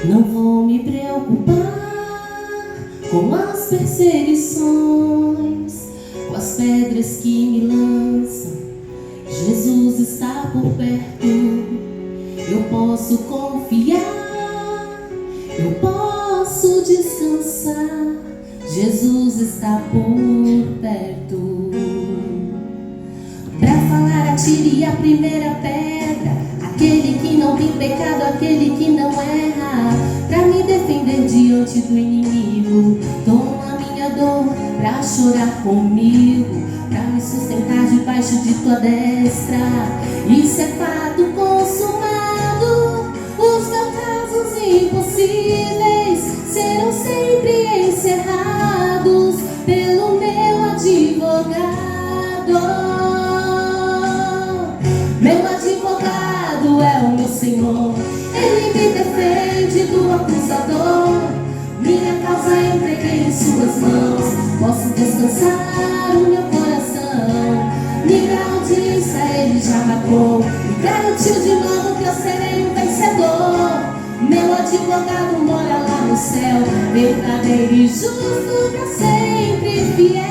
Não vou me preocupar com as perseguições, com as pedras que me lançam. Jesus está por perto. Eu posso confiar, eu posso descansar. Jesus está por perto. Pra falar, atire a primeira pedra. Aquele que não tem pecado, aquele que não erra. Pra me defender diante do inimigo. Toma minha dor pra chorar comigo, pra me sustentar debaixo de tua destra. Isso é fato consumado. Os meus casos impossíveis serão sempre encerrados pelo meu advogado. Meu advogado é o meu Senhor. Ele me defende do acusador. Minha causa entreguei em suas mãos. Posso descansar o meu coração. Minha audiência ele já marcou e garantiu de novo que eu serei um vencedor. Meu advogado mora lá no céu, verdadeiro e justo, pra sempre fiel.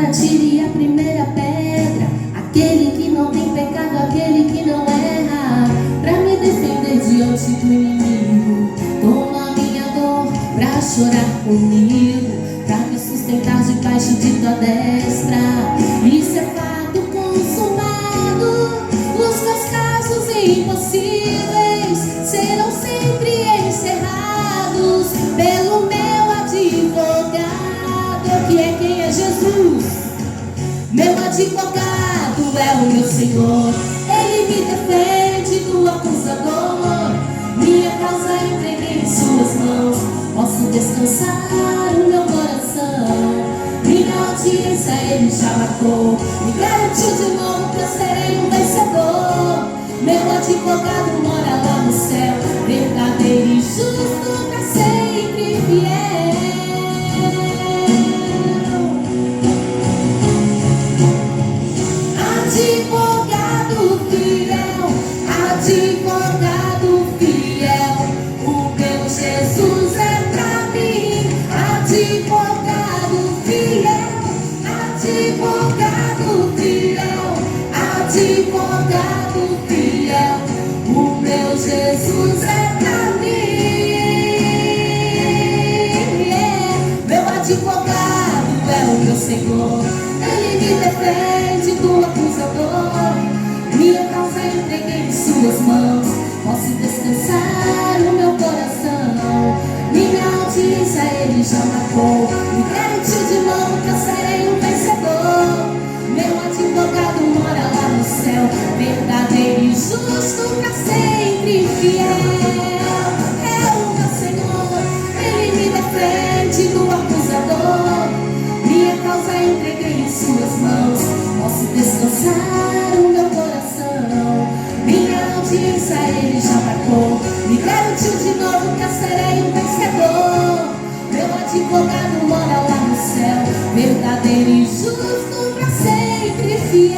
Atire a primeira pedra. Aquele que não tem pecado, aquele que não erra. Pra me defender diante do inimigo. Toma minha dor pra chorar comigo, pra me sustentar debaixo de tua destra. Isso é fato consumado. Os meus casos impossíveis serão sempre encerrados pelo meu advogado, que é quem é Jesus. Meu advogado é o meu Senhor. Ele me defende do acusador. Minha causa entreguei em suas mãos. Posso descansar o meu coração. Minha audiência ele já marcou e garantiu de novo que eu serei um vencedor. Meu advogado mora lá no céu, verdadeiro e justo, pra sempre fiel. Advogado fiel, advogado fiel, o meu Jesus é pra mim. Advogado fiel, advogado fiel, advogado fiel, o meu Jesus é pra mim. Meu advogado é o meu Senhor. Ele me defende do acusador. Minha causa entreguei em suas mãos. Posso descansar o meu coração. Minha audiência ele já marcou e garantiu de novo que eu serei um vencedor. Meu advogado mora lá no céu, verdadeiro e justo, pra sempre fiel. É o meu Senhor. Ele me defende do acusador. Minha causa entreguei em suas mãos. Posso descansar o meu coração. Minha audiência ele já marcou e garantiu de novo que eu serei um vencedor. Meu advogado mora lá no céu, verdadeiro e justo, pra sempre fiel.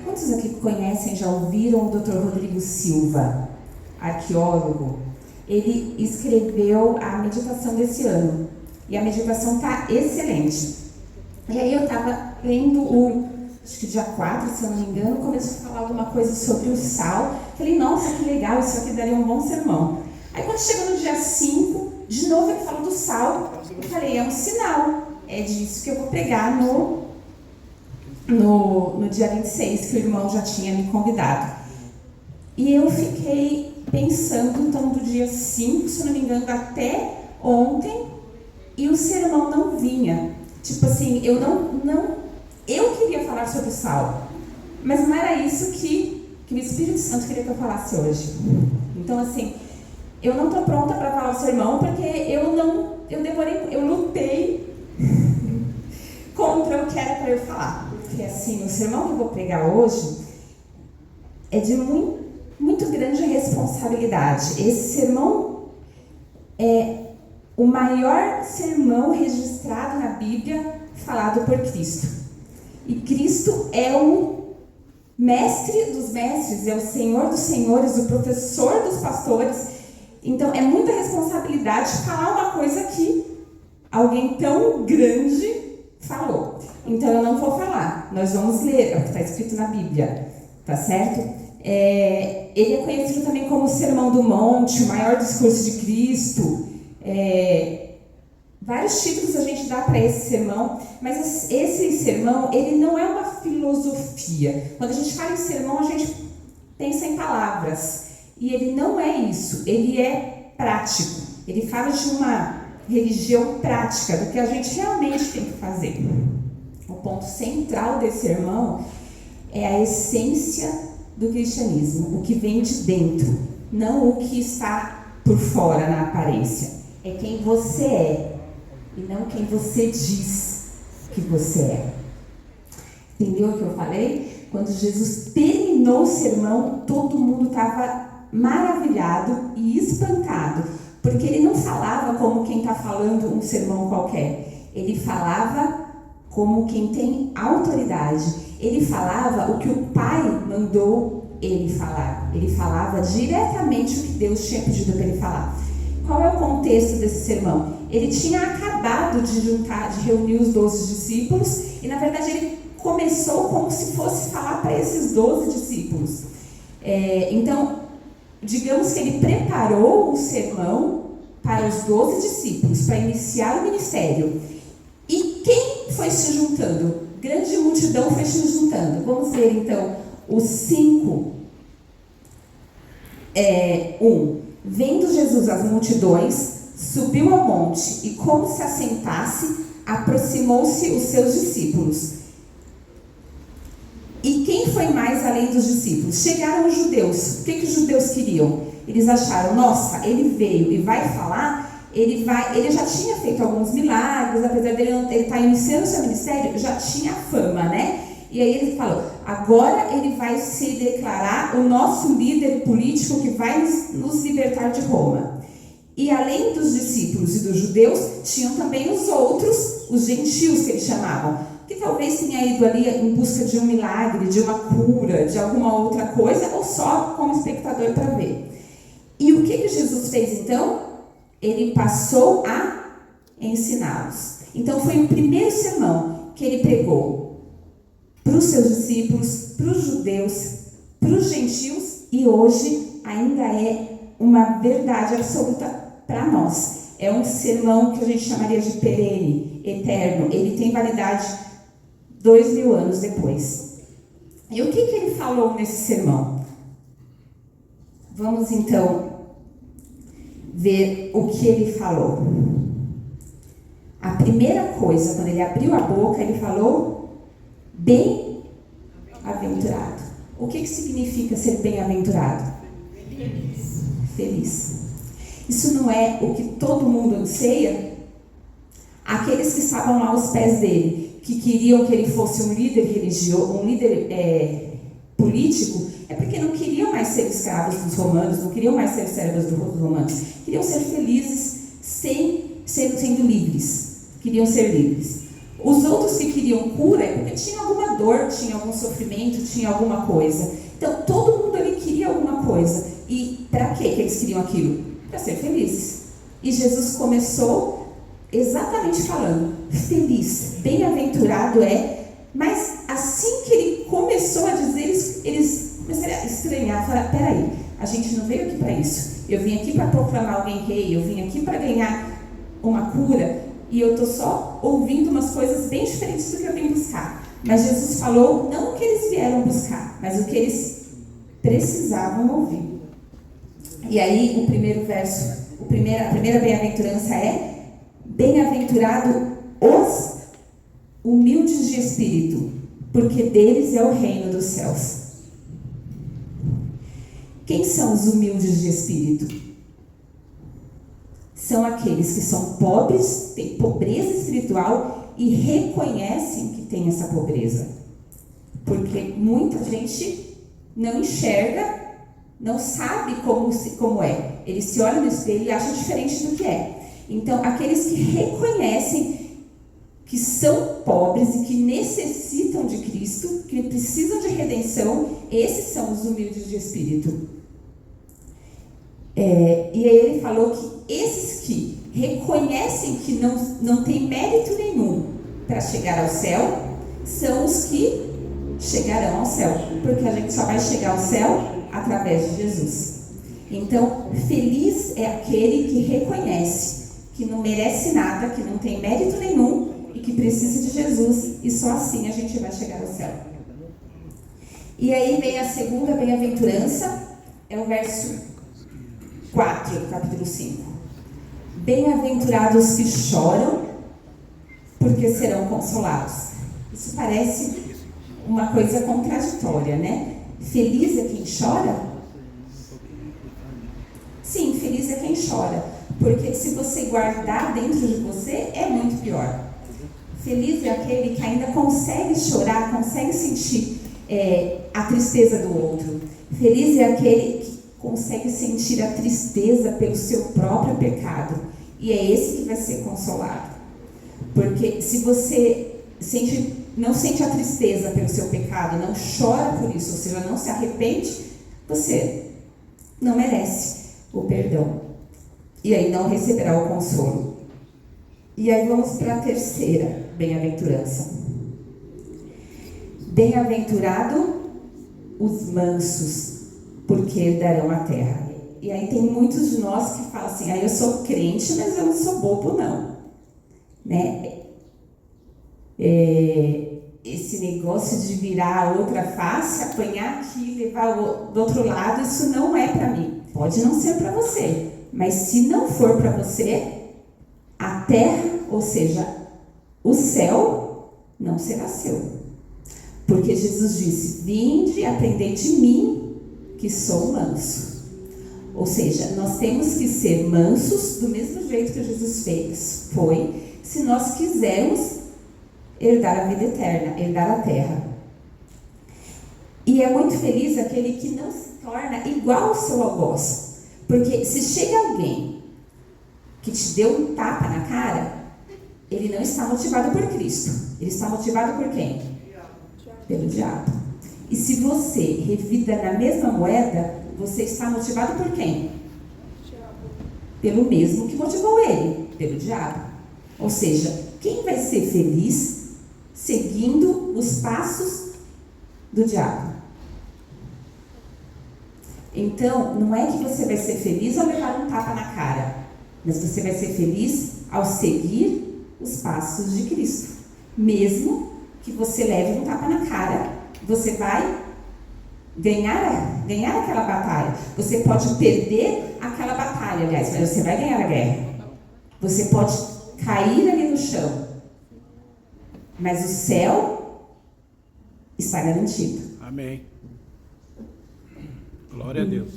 Quantos aqui conhecem, já ouviram o Dr. Rodrigo Silva, arqueólogo? Ele escreveu a meditação desse ano e a meditação está excelente. E aí eu estava lendo acho que dia 4, se eu não me engano, começou a falar alguma coisa sobre o sal. Falei, nossa, que legal, isso aqui daria um bom sermão. Aí quando chegou no dia 5, de novo ele falou do sal. Eu falei, é um sinal, é disso que eu vou pregar no dia 26, que o irmão já tinha me convidado. E eu fiquei pensando, então, do dia 5, se não me engano, até ontem, e o sermão não vinha. Tipo assim, eu queria falar sobre o sal, mas não era isso que o Espírito Santo queria que eu falasse hoje. Então, assim, eu não estou pronta para falar o sermão, porque eu lutei contra o que era para eu falar. Porque, assim, o sermão que eu vou pregar hoje é de muito grande responsabilidade. Esse sermão é o maior sermão registrado na Bíblia falado por Cristo. E Cristo é o mestre dos mestres, é o Senhor dos senhores, o professor dos pastores. Então é muita responsabilidade falar uma coisa que alguém tão grande falou. Então eu não vou falar, nós vamos ler, é o que está escrito na Bíblia, tá certo? Ele é conhecido também como o Sermão do Monte, o maior discurso de Cristo. Vários títulos a gente dá para esse sermão, mas esse sermão, ele não é uma filosofia. Quando a gente fala em sermão, a gente pensa em palavras. E ele não é isso, ele é prático. Ele fala de uma religião prática, do que a gente realmente tem que fazer. O ponto central desse sermão é a essência do cristianismo, o que vem de dentro, não o que está por fora na aparência. É quem você é e não quem você diz que você é. Entendeu o que eu falei? Quando Jesus terminou o sermão, todo mundo estava maravilhado e espantado, porque ele não falava como quem está falando um sermão qualquer. Ele falava como quem tem autoridade. Ele falava o que o Pai mandou ele falar. Ele falava diretamente o que Deus tinha pedido para ele falar. Qual é o contexto desse sermão? Ele tinha acabado de reunir os 12 discípulos e, na verdade, ele começou como se fosse falar para esses 12 discípulos. Então, digamos que ele preparou o sermão para os 12 discípulos, para iniciar o ministério. E quem foi se juntando? Grande multidão foi se juntando. Vamos ver, então, os 5. Vendo Jesus as multidões, subiu ao monte e, como se assentasse, aproximou-se os seus discípulos. E quem foi mais além dos discípulos? Chegaram os judeus. O que os judeus queriam? Eles acharam, nossa, ele veio e vai falar, ele já tinha feito alguns milagres, apesar dele estar iniciando o seu ministério, já tinha fama, né? E aí ele falou, agora ele vai se declarar o nosso líder político que vai nos libertar de Roma. E além dos discípulos e dos judeus, tinham também os outros, os gentios que eles chamavam, que talvez tenha ido ali em busca de um milagre, de uma cura, de alguma outra coisa, ou só como espectador para ver. E o que Jesus fez então? Ele passou a ensiná-los. Então foi o primeiro sermão que ele pregou para os seus discípulos, para os judeus, para os gentios, e hoje ainda é uma verdade absoluta para nós. É um sermão que a gente chamaria de perene, eterno. Ele tem validade 2000 anos depois. E o que ele falou nesse sermão? Vamos então ver o que ele falou. A primeira coisa, quando ele abriu a boca, ele falou bem-aventurado. O que significa ser bem-aventurado? Feliz. Isso não é o que todo mundo anseia? Aqueles que estavam lá aos pés dele, que queriam que ele fosse um líder religioso, um líder político, é porque não queriam mais ser escravos dos romanos, não queriam mais ser servos dos romanos, queriam ser felizes sendo livres, queriam ser livres. Os outros que queriam cura é porque tinha alguma dor, tinha algum sofrimento, tinha alguma coisa. Então todo mundo ali queria alguma coisa. E para que eles queriam aquilo? Para ser felizes. E Jesus começou exatamente falando, feliz, bem-aventurado mas assim que ele começou a dizer, eles começaram a estranhar, falaram, peraí, a gente não veio aqui para isso, eu vim aqui para proclamar alguém rei, eu vim aqui para ganhar uma cura, e eu estou só ouvindo umas coisas bem diferentes do que eu vim buscar. Mas Jesus falou não o que eles vieram buscar, mas o que eles precisavam ouvir. E aí o primeiro verso, a primeira bem-aventurança é: bem-aventurado os humildes de espírito, porque deles é o reino dos céus. Quem são os humildes de espírito? São aqueles que são pobres, têm pobreza espiritual e reconhecem que tem essa pobreza. Porque muita gente não enxerga não sabe como é. Ele se olha no espelho e acha diferente do que é. Então, aqueles que reconhecem que são pobres e que necessitam de Cristo, que precisam de redenção, esses são os humildes de espírito. E aí ele falou que esses que reconhecem que não tem mérito nenhum para chegar ao céu, são os que chegarão ao céu, porque a gente só vai chegar ao céu através de Jesus. Então, feliz é aquele que reconhece que não merece nada, que não tem mérito nenhum e que precisa de Jesus, e só assim a gente vai chegar ao céu. E aí vem a segunda bem-aventurança, é o verso 4 do capítulo 5. Bem-aventurados que choram, porque serão consolados. Isso parece uma coisa contraditória, né? Feliz é quem chora? Sim, feliz é quem chora, porque se você guardar dentro de você, é muito pior. Feliz é aquele que ainda consegue chorar, consegue sentir a tristeza do outro. Feliz é aquele que consegue sentir a tristeza pelo seu próprio pecado, e é esse que vai ser consolado. Porque se você não sente a tristeza pelo seu pecado, não chora por isso, ou seja, não se arrepende, você não merece o perdão. E aí não receberá o consolo. E aí vamos para a terceira bem-aventurança. Bem-aventurado os mansos, porque herdarão a terra. E aí tem muitos de nós que falam assim, eu sou crente, mas eu não sou bobo não. Né? Esse negócio de virar a outra face, apanhar aqui, levar do outro lado, isso não é para mim. Pode não ser para você, mas se não for para você, a terra, ou seja, o céu, não será seu. Porque Jesus disse, vinde e aprendei de mim, que sou manso. Ou seja, nós temos que ser mansos do mesmo jeito que Jesus foi, se nós quisermos herdar a vida eterna, herdar a terra. E é muito feliz aquele que não se torna igual ao seu algoz. Porque se chega alguém que te deu um tapa na cara, ele não está motivado por Cristo. Ele está motivado por quem? Pelo diabo. E se você revida na mesma moeda, você está motivado por quem? Pelo mesmo que motivou ele, pelo diabo. Ou seja, quem vai ser feliz seguindo os passos do diabo? Então, não é que você vai ser feliz ao levar um tapa na cara, mas você vai ser feliz ao seguir os passos de Cristo. Mesmo que você leve um tapa na cara, você vai ganhar aquela batalha. Você pode perder aquela batalha, aliás, mas você vai ganhar a guerra. Você pode cair ali no chão, mas o céu está garantido. Amém. Glória a Deus.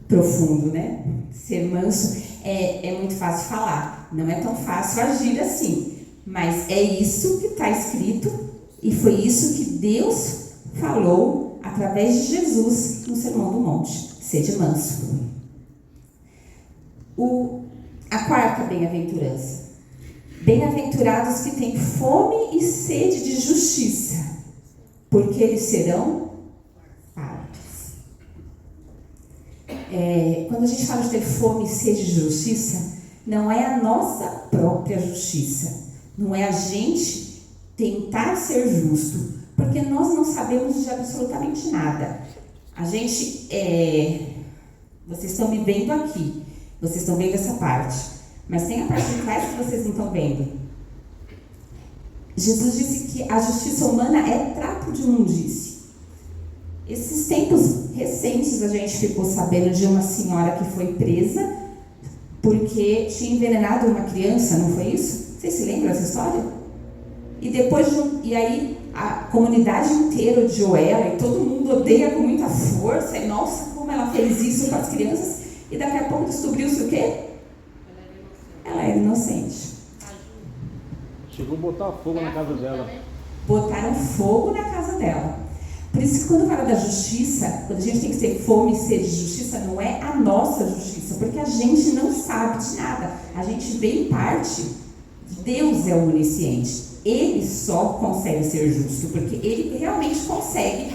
Profundo, né? Ser manso é muito fácil falar, não é tão fácil agir assim, mas é isso que está escrito e foi isso que Deus falou através de Jesus no Sermão do Monte. Sede manso. A quarta bem-aventurança. Bem-aventurados que têm fome e sede de justiça, porque eles serão fartos. Quando a gente fala de ter fome e sede de justiça, não é a nossa própria justiça, não é a gente tentar ser justo, porque nós não sabemos de absolutamente nada. A gente, vocês estão me vendo aqui, vocês estão vendo essa parte, mas tem a parte de trás que vocês não estão vendo. Jesus disse que a justiça humana é trapo de imundície. Esses tempos recentes a gente ficou sabendo de uma senhora que foi presa porque tinha envenenado uma criança, não foi isso? Vocês se lembram dessa história? E depois e aí a comunidade inteira odiou ela e todo mundo odeia com muita força. E nossa, como ela fez isso com as crianças. E daqui a pouco descobriu-se o quê? Ela era inocente. Chegou a botar fogo na casa dela. Botaram fogo na casa dela. Por isso que quando fala da justiça, quando a gente tem que ter fome e sede de justiça, não é a nossa justiça, porque a gente não sabe de nada. A gente vê em parte. Deus é o onisciente. Ele só consegue ser justo, porque ele realmente consegue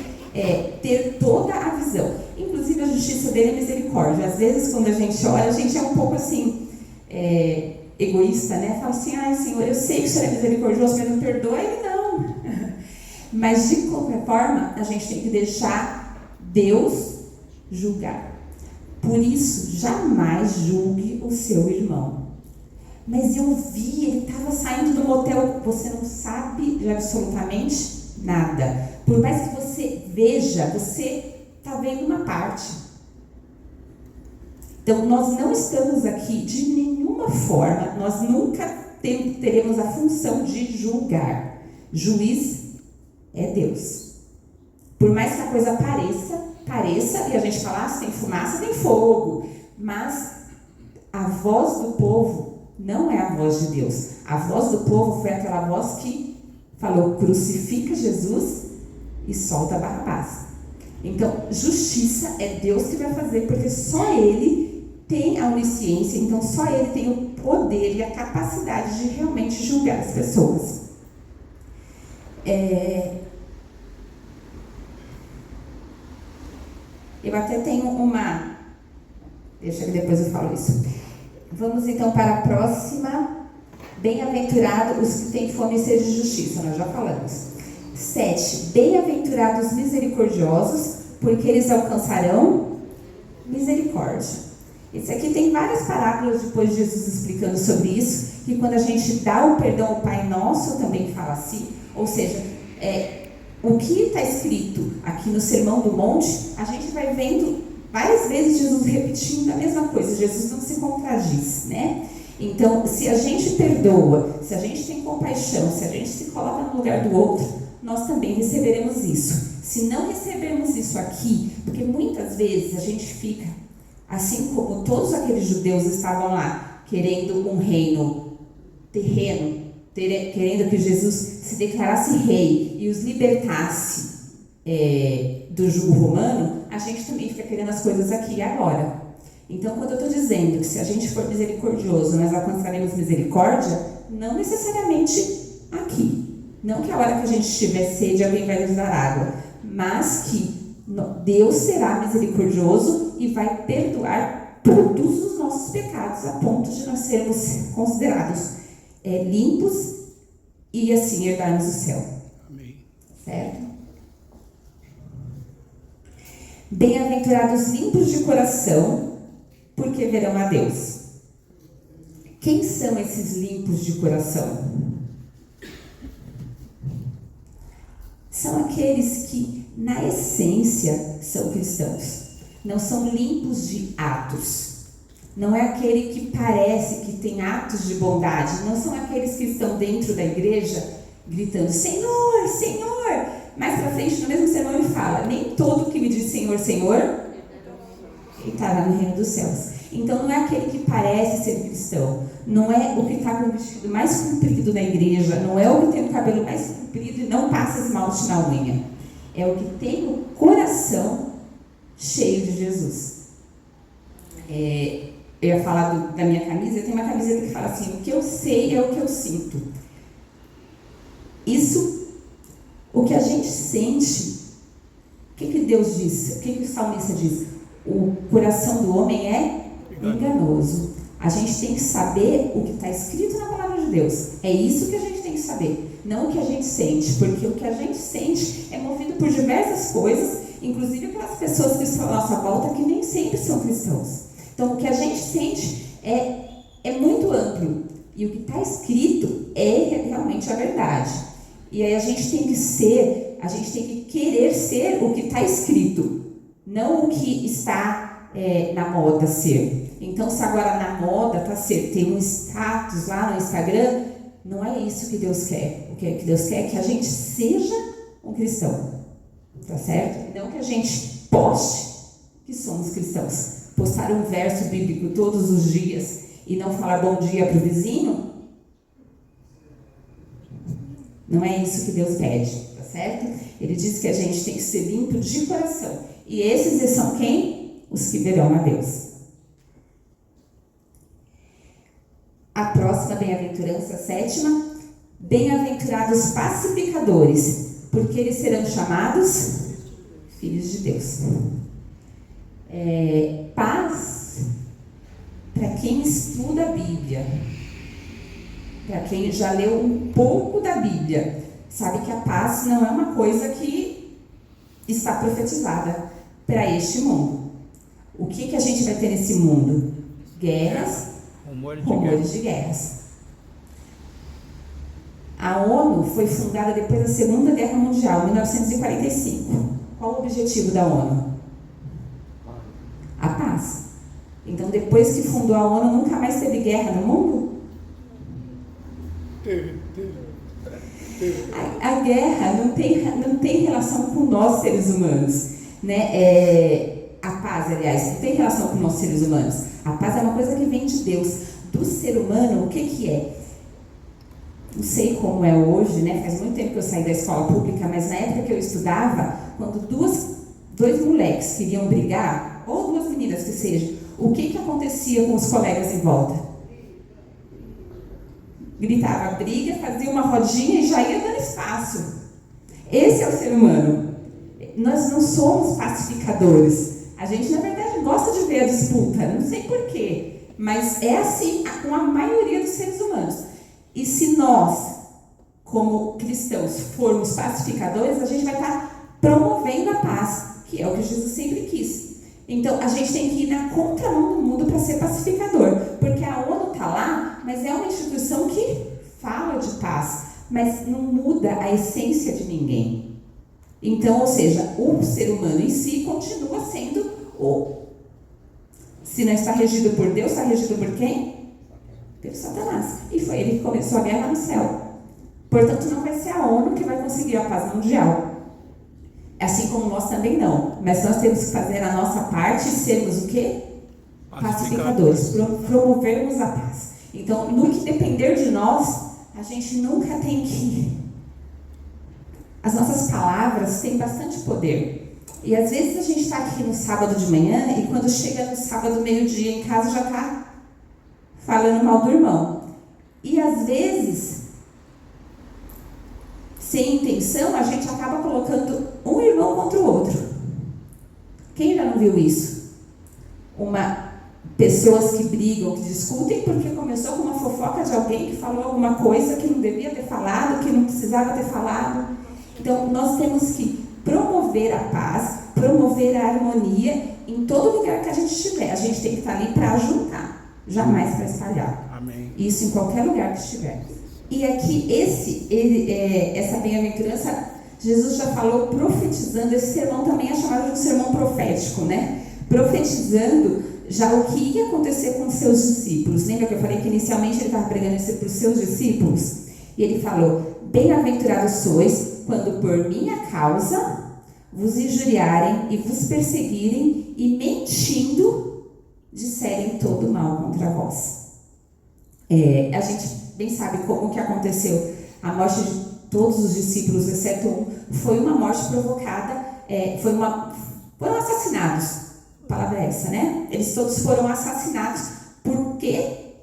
ter toda a visão. Inclusive a justiça dele é misericórdia. Às vezes quando a gente ora, a gente é um pouco assim, egoísta, né? Fala assim, ai Senhor, eu sei que o Senhor é misericordioso, mas não perdoa ele não. Mas de qualquer forma, a gente tem que deixar Deus julgar. Por isso, jamais julgue o seu irmão. Mas eu vi, ele estava saindo do motel, você não sabe de absolutamente nada. Por mais que você veja, você está vendo uma parte. Então, nós não estamos aqui de nenhuma forma, nós nunca teremos a função de julgar. Juiz é Deus. Por mais que a coisa pareça, e a gente fala, se tem fumaça, tem fogo. Mas a voz do povo não é a voz de Deus. A voz do povo foi aquela voz que falou, crucifica Jesus e solta Barrabás. Então, justiça é Deus que vai fazer, porque só Ele tem a onisciência, então só Ele tem o poder e a capacidade de realmente julgar as pessoas. Eu até tenho uma... Deixa que depois eu falo isso. Vamos então para a próxima. Bem-aventurados os que têm fome e sede de justiça, nós já falamos. 7. Bem-aventurados misericordiosos, porque eles alcançarão misericórdia. Esse aqui tem várias parábolas depois de Jesus explicando sobre isso, que quando a gente dá o perdão ao Pai Nosso, também fala assim, ou seja, o que está escrito aqui no Sermão do Monte, a gente vai vendo várias vezes Jesus repetindo a mesma coisa, Jesus não se contradiz, né? Então, se a gente perdoa, se a gente tem compaixão, se a gente se coloca no lugar do outro, nós também receberemos isso. Se não recebermos isso aqui, porque muitas vezes a gente fica, assim como todos aqueles judeus estavam lá, querendo um reino terreno, querendo que Jesus se declarasse rei e os libertasse do jugo romano, a gente também fica querendo as coisas aqui e agora. Então, quando eu estou dizendo que se a gente for misericordioso, nós alcançaremos misericórdia, não necessariamente aqui. Não que a hora que a gente tiver sede, alguém vai nos dar água, mas que Deus será misericordioso e vai perdoar todos os nossos pecados, a ponto de nós sermos considerados limpos e assim herdarmos o céu. Amém. Certo? Bem-aventurados limpos de coração, porque verão a Deus. Quem são esses limpos de coração? São aqueles que, na essência, são cristãos. Não são limpos de atos. Não é aquele que parece que tem atos de bondade. Não são aqueles que estão dentro da igreja gritando, Senhor, Senhor. Mais pra frente, no mesmo sermão, ele fala, nem todo que me diz Senhor, Senhor, ele estará no reino dos céus. Então, não é aquele que parece ser cristão. Não é o que está com o vestido mais comprido na igreja. Não é o que tem o cabelo mais comprido e não passa esmalte na unha. É o que tem o coração cheio de Jesus. Eu ia falar da minha camisa. Tem uma camiseta que fala assim, o que eu sei é o que eu sinto. Isso, o que a gente sente, o que Deus diz? O que o salmista diz? O coração do homem é enganoso. A gente tem que saber o que está escrito na palavra de Deus. É isso que a gente tem que saber, não o que a gente sente, porque o que a gente sente é movido por diversas coisas, inclusive aquelas pessoas que estão à nossa volta que nem sempre são cristãos. Então, o que a gente sente é muito amplo, e o que está escrito é realmente a verdade. E aí a gente tem que querer ser o que está escrito, não o que está na moda ser. Então, se agora na moda tem um status lá no Instagram, não é isso que Deus quer. O que Deus quer é que a gente seja um cristão, tá certo? Não que a gente poste que somos cristãos. Postar um verso bíblico todos os dias e não falar bom dia para o vizinho, não é isso que Deus pede, tá certo? Ele diz que a gente tem que ser limpo de coração. E esses são quem? Os que verão a Deus. A próxima bem-aventurança, a sétima. Bem-aventurados pacificadores, porque eles serão chamados filhos de Deus. Paz, para quem estuda a Bíblia, para quem já leu um pouco da Bíblia, sabe que a paz não é uma coisa que está profetizada para este mundo. O que a gente vai ter nesse mundo? Guerras, rumores de guerras. A ONU foi fundada depois da Segunda Guerra Mundial, 1945. Qual o objetivo da ONU? A paz. Então, depois que fundou a ONU, nunca mais teve guerra no mundo? Teve. A guerra não tem relação com nós, seres humanos, né? A paz, aliás, não tem relação com nós, seres humanos. A paz é uma coisa que vem de Deus. Do ser humano, o que é? Não sei como é hoje, né? Faz muito tempo que eu saí da escola pública, mas na época que eu estudava, quando dois moleques queriam brigar, ou duas meninas que seja, o que acontecia com os colegas em volta? Gritava briga, fazia uma rodinha e já ia dando espaço. Esse é o ser humano. Nós não somos pacificadores. A gente, na verdade, gosta de ver a disputa. Não sei porquê, mas é assim com a maioria dos seres humanos. E se nós, como cristãos, formos pacificadores, a gente vai estar promovendo a paz, que é o que Jesus sempre quis. Então, a gente tem que ir na contramão do mundo para ser pacificador, porque a ONU está lá, mas é uma instituição que fala de paz, mas não muda a essência de ninguém. Então, ou seja, o ser humano em si continua sendo se não está regido por Deus, está regido por quem? Pelo Satanás. E foi ele que começou a guerra no céu. Portanto, não vai ser a ONU que vai conseguir a paz mundial. Assim como nós também não. Mas nós temos que fazer a nossa parte e sermos o quê? Pacificadores. Promovermos a paz. Então, no que depender de nós, a gente nunca tem que... As nossas palavras têm bastante poder. E às vezes a gente está aqui no sábado de manhã e quando chega no sábado meio-dia em casa já está falando mal do irmão. E às vezes, sem intenção, a gente acaba colocando um irmão contra o outro. Quem já não viu isso? Pessoas que brigam, que discutem porque começou com uma fofoca de alguém que falou alguma coisa que não devia ter falado, que não precisava ter falado. Então, nós temos que promover a paz, promover a harmonia em todo lugar que a gente estiver. A gente tem que estar ali para juntar, jamais para espalhar. Amém. Isso em qualquer lugar que estiver. E aqui, essa bem-aventurança, Jesus já falou profetizando. Esse sermão também é chamado de um sermão profético, né? Profetizando já o que ia acontecer com os seus discípulos. Lembra que eu falei que inicialmente ele estava pregando isso para os seus discípulos? E ele falou: bem-aventurados sois quando por minha causa vos injuriarem e vos perseguirem e mentindo disserem todo mal contra vós. A gente bem sabe como que aconteceu a morte de todos os discípulos, exceto um. Foi uma morte provocada, foram assassinados. A palavra é essa, né? Eles todos foram assassinados. Por quê?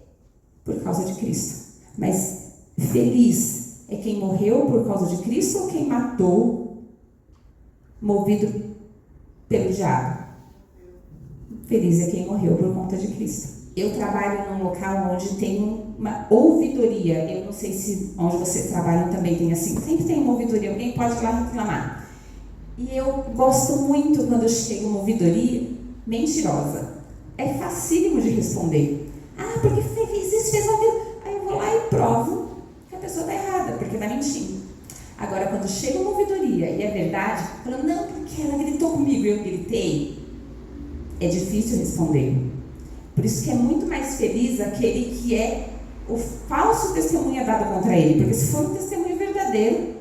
Por causa de Cristo. Mas feliz é quem morreu por causa de Cristo ou quem matou, movido pelo diabo? Feliz é quem morreu por conta de Cristo. Eu trabalho num local onde tem uma ouvidoria. Eu não sei se onde vocês trabalham também tem assim. Sempre tem uma ouvidoria, alguém pode ir lá reclamar. E eu gosto muito quando chega uma ouvidoria mentirosa. É facílimo de responder. Ah, porque fez isso, fez aquilo. Aí eu vou lá e provo que a pessoa está errada, porque está mentindo. Agora, quando chega uma ouvidoria e é verdade, falando, não, porque ela gritou comigo e eu gritei, é difícil responder. Por isso que é muito mais feliz aquele que é o falso testemunho dado contra ele. Porque se for um testemunho verdadeiro,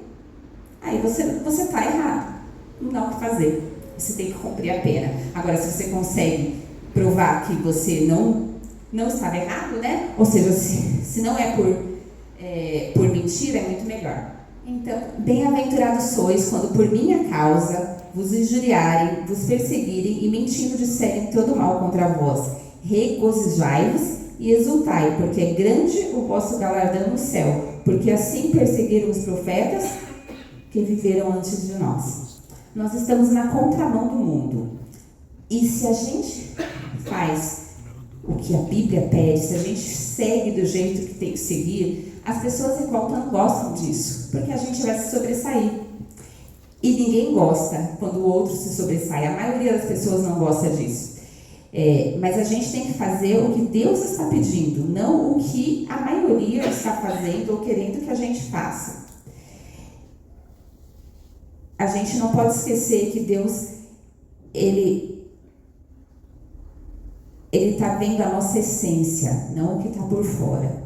aí você está errado. Não dá o que fazer. Você tem que cumprir a pena. Agora, se você consegue provar que você não estava errado, né? Ou seja, se não é por mentira, é muito melhor. Então, bem-aventurados sois quando por minha causa vos injuriarem, vos perseguirem e mentindo disserem todo mal contra vós. Regozijai-vos e exultai, porque é grande o vosso galardão no céu, porque assim perseguiram os profetas que viveram antes de nós. Nós estamos na contramão do mundo. E se a gente faz o que a Bíblia pede, se a gente segue do jeito que tem que seguir, as pessoas em volta não gostam disso, porque a gente vai se sobressair. E ninguém gosta quando o outro se sobressai. A maioria das pessoas não gosta disso. Mas a gente tem que fazer o que Deus está pedindo, não o que a maioria está fazendo ou querendo que a gente faça. A gente não pode esquecer que Deus, Ele está vendo a nossa essência, não o que está por fora.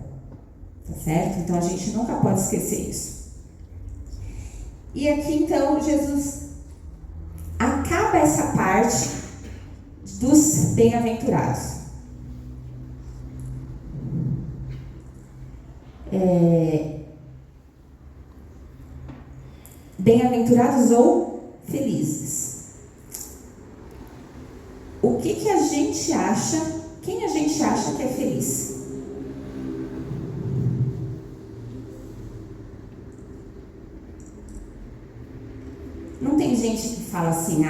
Tá certo? Então a gente nunca pode esquecer isso. E aqui então Jesus acaba essa parte dos bem-aventurados. Bem-aventurados ou felizes. O que a gente acha, quem a gente acha que é feliz? Não tem gente que fala assim,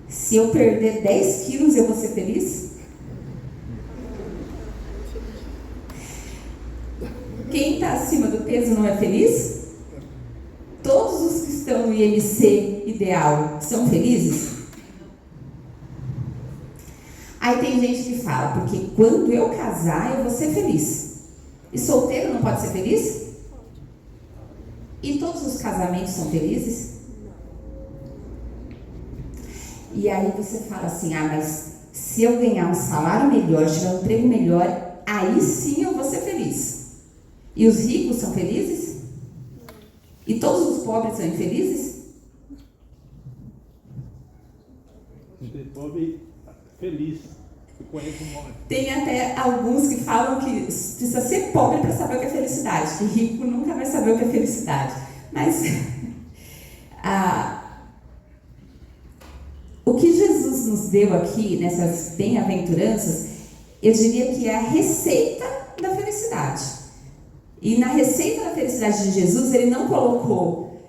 se eu perder 10 quilos eu vou ser feliz? Quem está acima do peso não é feliz? Todos os que estão no IMC ideal são felizes? Aí tem gente que fala, porque quando eu casar eu vou ser feliz. E solteiro não pode ser feliz? E todos os casamentos são felizes? E aí você fala assim, mas se eu ganhar um salário melhor, tiver um emprego melhor, aí sim eu vou ser feliz. E os ricos são felizes? E todos os pobres são infelizes? Tem pobre feliz, eu conheço um monte. Tem até alguns que falam que precisa ser pobre para saber o que é felicidade, que rico nunca vai saber o que é felicidade. Mas o que Jesus nos deu aqui, nessas bem-aventuranças, eu diria que é a receita da felicidade. E na receita da felicidade de Jesus, ele não colocou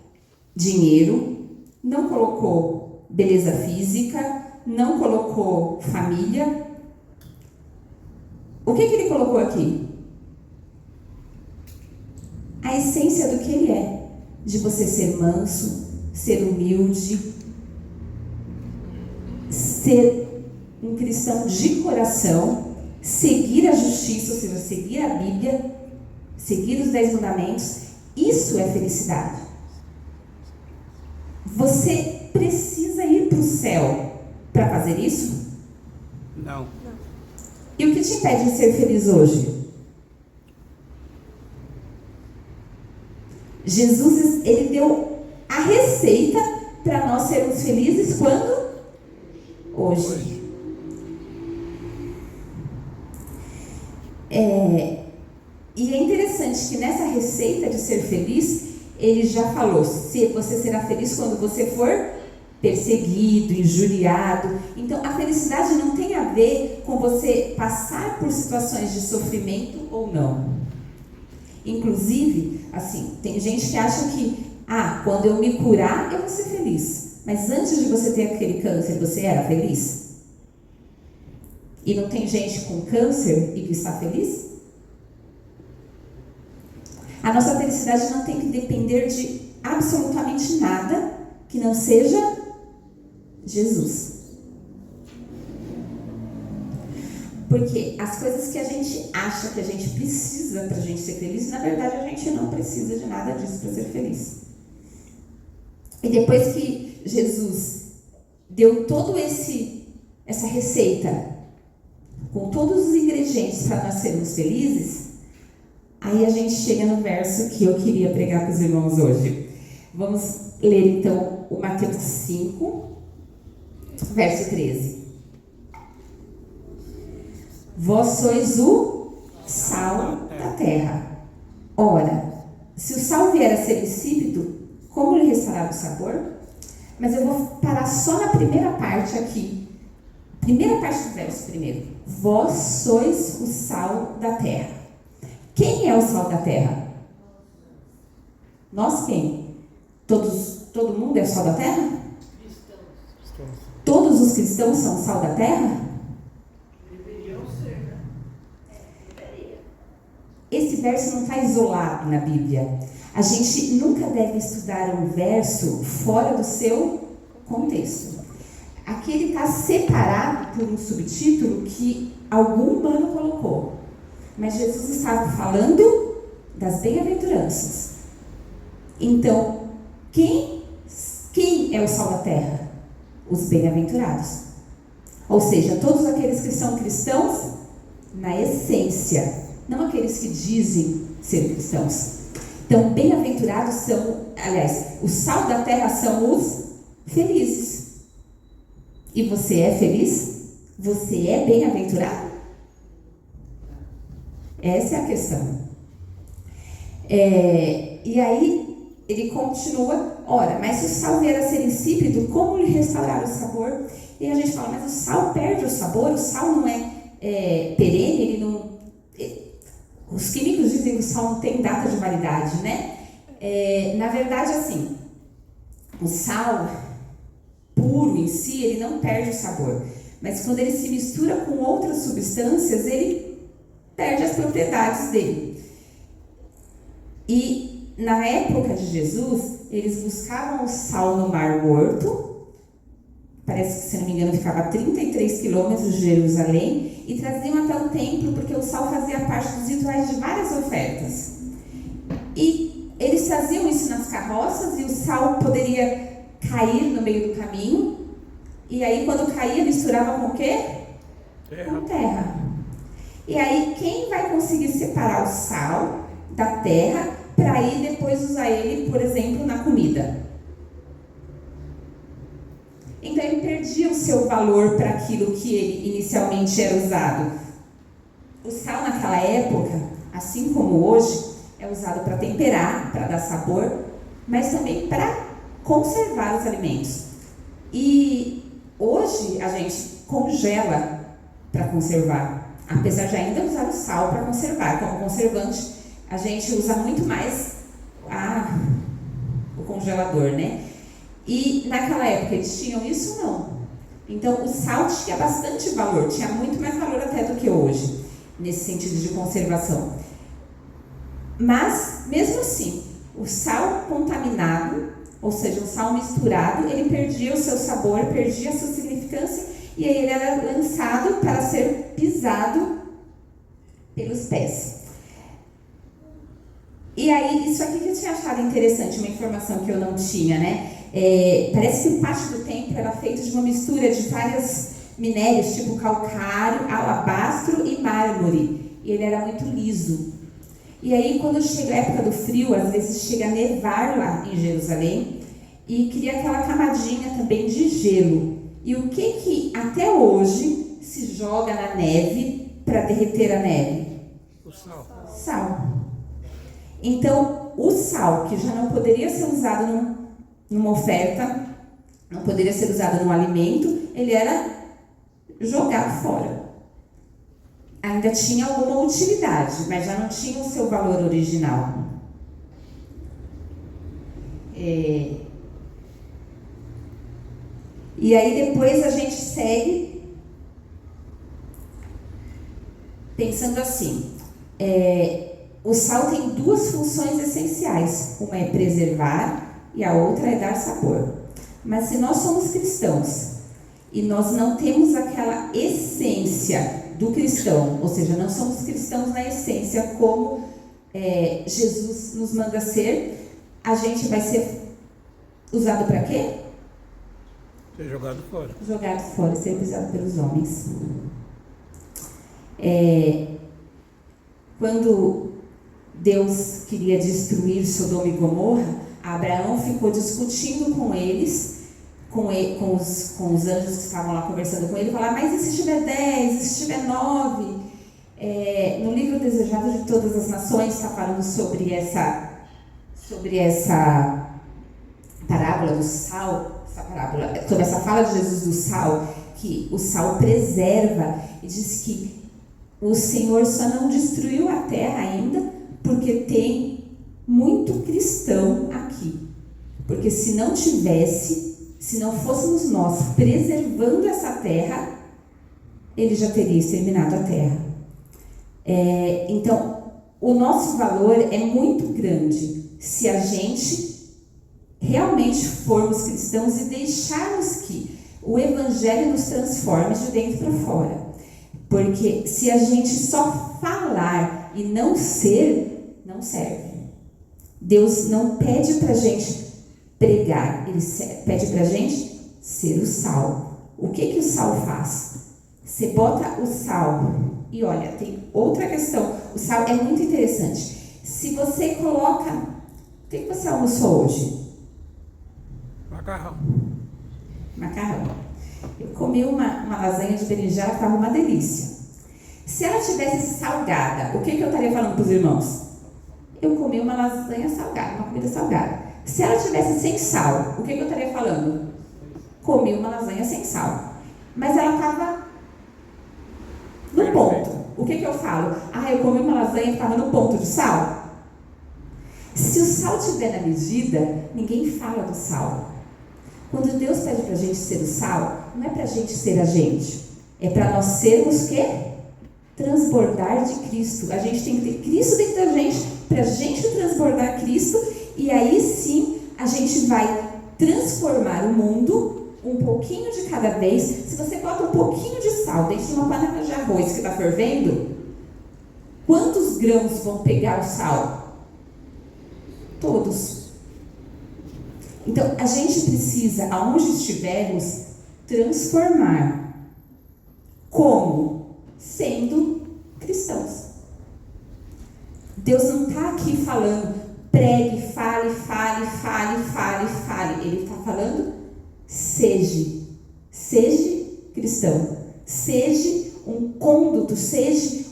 dinheiro, não colocou beleza física, não colocou família. O que ele colocou aqui? A essência do que ele é. De você ser manso, ser humilde, ser um cristão de coração, seguir a justiça, ou seja, seguir a Bíblia, seguir os 10 mandamentos. Isso é felicidade. Você precisa ir para o céu para fazer isso? Não. E o que te impede de ser feliz hoje? Jesus, ele deu a receita para nós sermos felizes quando? Hoje. E é interessante que nessa receita de ser feliz, ele já falou, se você será feliz quando você for perseguido, injuriado. Então a felicidade não tem a ver com você passar por situações de sofrimento ou não. Inclusive, assim, tem gente que acha que quando eu me curar eu vou ser feliz. Mas antes de você ter aquele câncer, você era feliz? E não tem gente com câncer e que está feliz? A nossa felicidade não tem que depender de absolutamente nada que não seja Jesus. Porque as coisas que a gente acha que a gente precisa para a gente ser feliz, na verdade a gente não precisa de nada disso para ser feliz. E depois que Jesus deu todo essa receita, com todos os ingredientes para nós sermos felizes, aí a gente chega no verso que eu queria pregar para os irmãos hoje. Vamos ler então o Mateus 5, verso 13. Vós sois o sal da terra. Ora, se o sal vier a ser insípido, como lhe restaurar o sabor? Mas eu vou parar só na primeira parte aqui. Primeira parte do verso primeiro. Vós sois o sal da terra. Quem é o sal da terra? Nós quem? Todo mundo é o sal da terra? Todos os cristãos são sal da terra? Deveriam ser, né? Esse verso não está isolado na Bíblia. A gente nunca deve estudar um verso fora do seu contexto. Aqui ele está separado por um subtítulo que algum humano colocou. Mas Jesus estava falando das bem-aventuranças. Então, quem é o sal da terra? Os bem-aventurados. Ou seja, todos aqueles que são cristãos na essência, não aqueles que dizem ser cristãos. Então, bem-aventurados são, aliás, o sal da terra são os felizes. E você é feliz? Você é bem-aventurado? Essa é a questão. E aí, ele continua, ora, mas se o sal vier a ser insípido, como lhe restaurar o sabor? E a gente fala, mas o sal perde o sabor, o sal não é perene, ele não... Os químicos dizem que o sal não tem data de validade, né? Na verdade, assim, o sal puro em si, ele não perde o sabor. Mas quando ele se mistura com outras substâncias, ele perde as propriedades dele. E na época de Jesus, eles buscavam o sal no Mar Morto, parece que, se não me engano, ficava a 33 quilômetros de Jerusalém, e traziam até o templo, porque o sal fazia parte dos rituais de várias ofertas. E eles traziam isso nas carroças, e o sal poderia cair no meio do caminho, e aí quando caía, misturava com o quê? Com terra. E aí, quem vai conseguir separar o sal da terra para ir depois usar ele, por exemplo, na comida? Então ele perdia o seu valor para aquilo que ele inicialmente era usado. O sal naquela época, assim como hoje, é usado para temperar, para dar sabor, mas também para conservar os alimentos. E hoje a gente congela para conservar, apesar de ainda usar o sal para conservar. Como conservante, a gente usa muito mais o congelador, né? E naquela época eles tinham isso? Não. Então o sal tinha bastante valor, tinha muito mais valor até do que hoje, nesse sentido de conservação. Mas, mesmo assim, o sal contaminado, ou seja, o sal misturado, ele perdia o seu sabor, perdia a sua significância, e aí ele era lançado para ser pisado pelos pés. E aí, isso aqui que eu tinha achado interessante, uma informação que eu não tinha, né? Parece que o pátio do templo era feito de uma mistura de vários minérios, tipo calcário, alabastro e mármore. E ele era muito liso. E aí, quando chega a época do frio, às vezes chega a nevar lá em Jerusalém, e cria aquela camadinha também de gelo. E o que até hoje se joga na neve para derreter a neve? O sal. Sal. Então, o sal, que já não poderia ser usado numa oferta, não poderia ser usado num alimento, ele era jogado fora. Ainda tinha alguma utilidade, mas já não tinha o seu valor original. E aí depois a gente segue pensando assim, o sal tem duas funções essenciais, uma é preservar e a outra é dar sabor. Mas se nós somos cristãos e nós não temos aquela essência do cristão, ou seja, não somos cristãos na essência como Jesus nos manda ser, a gente vai ser usado para quê? Ser jogado fora. Jogado fora, ser pisado pelos homens. Quando Deus queria destruir Sodoma e Gomorra, Abraão ficou discutindo com eles, com os anjos que estavam lá conversando com ele, falar, mas e se tiver 10, e se tiver 9? No livro Desejado de Todas as Nações está falando sobre sobre essa parábola do sal, sobre essa fala de Jesus do sal, que o sal preserva, e diz que o Senhor só não destruiu a terra ainda porque tem muito cristão aqui. Porque se não tivesse, se não fôssemos nós preservando essa terra, ele já teria exterminado a terra. Então, o nosso valor é muito grande se a gente realmente formos cristãos e deixarmos que o Evangelho nos transforme de dentro para fora. Porque se a gente só falar e não ser, não serve. Deus não pede para a gente pregar, Ele pede para a gente ser o sal. O que o sal faz? Você bota o sal, e olha, tem outra questão, o sal é muito interessante. Se você coloca, o que você almoçou hoje? Macarrão. Macarrão. Eu comi uma lasanha de berinjela que estava uma delícia. Se ela tivesse salgada, o que eu estaria falando para os irmãos? Eu comi uma lasanha salgada, uma comida salgada. Se ela tivesse sem sal, o que eu estaria falando? Comi uma lasanha sem sal. Mas ela estava no ponto. O que eu falo? Eu comi uma lasanha que estava no ponto de sal. Se o sal estiver na medida, ninguém fala do sal. Quando Deus pede para a gente ser o sal, não é para a gente ser a gente. É para nós sermos o quê? Transbordar de Cristo. A gente tem que ter Cristo dentro da gente, para a gente transbordar Cristo, e aí sim a gente vai transformar o mundo um pouquinho de cada vez. Se você bota um pouquinho de sal dentro de uma panela de arroz que está fervendo, quantos grãos vão pegar o sal? Todos. Então, a gente precisa, aonde estivermos, transformar. Como? Sendo cristãos. Deus não está aqui falando, pregue, fale. Ele está falando, seja cristão. Seja um conduto, seja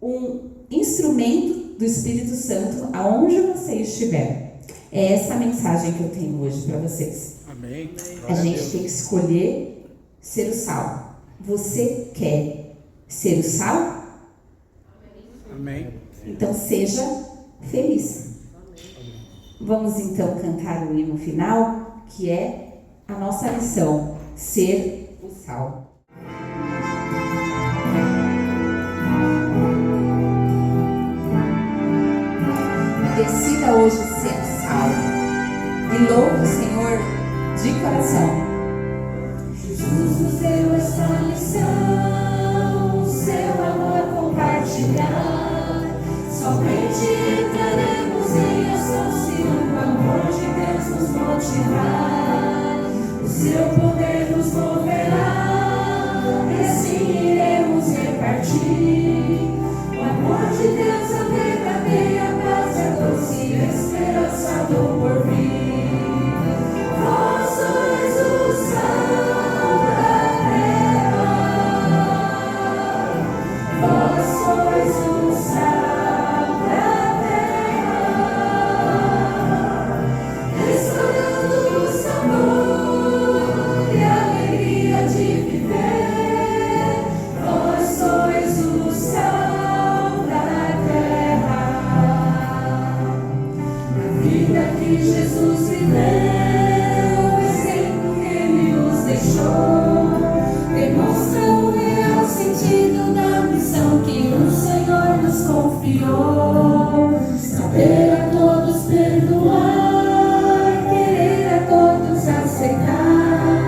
um instrumento do Espírito Santo aonde você estiver. É essa a mensagem que eu tenho hoje para vocês. Amém. A gente tem que escolher ser o sal. Você quer ser o sal? Amém. Então seja feliz. Vamos então cantar o hino final, que é a nossa missão, ser o sal. Decida hoje ser o sal e louve o Senhor de coração. Jesus nos deu essa lição, seu amor compartilhar. Somente entraremos em ação se o amor de Deus nos motivar. O seu poder nos moverá e assim iremos repartir. O amor de Deus, a verdadeira paz, a doce esperança do porvir. Vós sois o sal da terra. Vós sois o sal da terra, restaurando o sabor e a alegria de viver. Vós sois o sal da terra. A vida que Jesus viveu, o exemplo que Ele nos deixou, demonstra o real sentido da missão que o Senhor nos confiou. Saber a todos perdoar, querer a todos aceitar,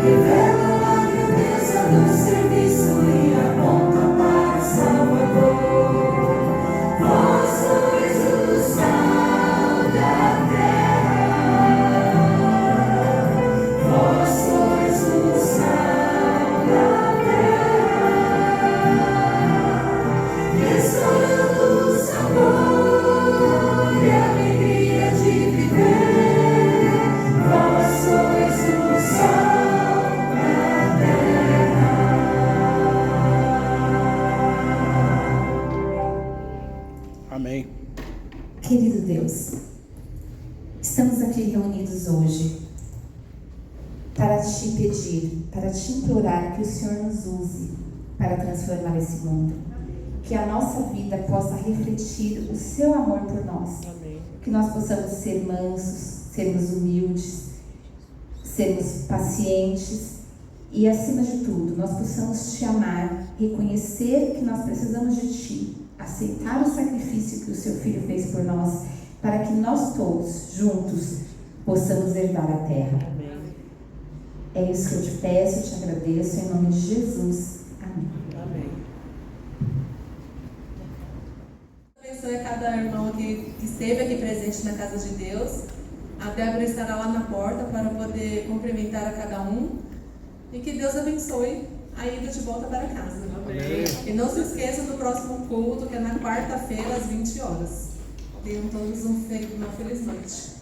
revela a grandeza do serviço e aponta para Salvador. Vós sois o sal da terra. Vós sois o sal da terra, restaurando o sabor e a alegria de viver. Vós sois o sal da terra. Amém. Querido Deus, para te implorar que o Senhor nos use para transformar esse mundo. Que a nossa vida possa refletir o seu amor por nós. Que nós possamos ser mansos, sermos humildes, sermos pacientes e, acima de tudo, nós possamos te amar, reconhecer que nós precisamos de ti, aceitar o sacrifício que o seu Filho fez por nós, para que nós todos, juntos, possamos herdar a terra. É isso que eu te peço, eu te agradeço, em nome de Jesus. Amém. Abençoe a cada irmão que esteve aqui presente na casa de Deus. A Débora estará lá na porta para poder cumprimentar a cada um. E que Deus abençoe a ida de volta para casa. Amém. E não se esqueça do próximo culto, que é na quarta-feira, às 20 horas. Tenham todos uma feliz noite.